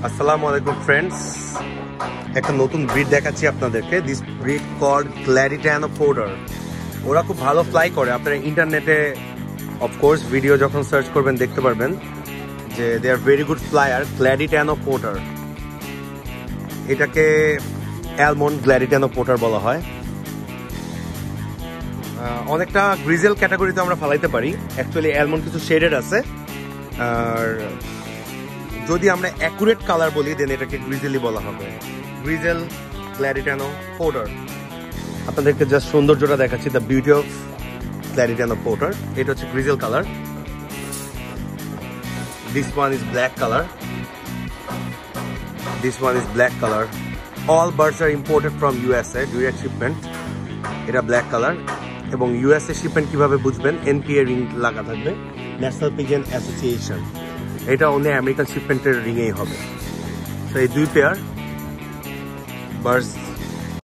আসসালামু আলাইকুম ফ্রেন্ডস, একটা নতুন ব্রিড দেখাচ্ছি আপনাদেরকে। This breed called Gladitano Pouter। ওরা খুব ভালো ফ্লাই করে। আপনারা ইন্টারনেটে অফকোর্স ভিডিও যখন সার্চ করবেন দেখতে পারবেন যে they are very good flyer. Gladitano Pouter, এটাকে অ্যালমন্ড Gladitano Pouter বলা হয়। অনেকটা গ্রিজেল ক্যাটাগরিতে আমরা ফালাইতে পারি। অ্যাকচুয়ালি অ্যালমন্ড কিছু শেডেড আছে, আর যদি আমরা অ্যাকুরেট কালার বলি দেন এটাকে গ্রিজেলি বলা হবে। Grizzle Gladitano Pouter। আপনাদেরকে জাস্ট সৌন্দর্যটা দেখাচ্ছি, the beauty of Gladitano Pouter। এটা হচ্ছে grizzle colour. This one is black colour, this one is black colour. All birds R imported from USA, direct shipment. এটা ব্ল্যাক কালার, এবং USA shipment কিভাবে বুঝবেন? NPA ring লাগা থাকবে, national pigeon association. এটা অন্য আমেরিকান শিপমেন্টের রিংয়েই হবে। তো এই দুই পেয়ার বার্ডস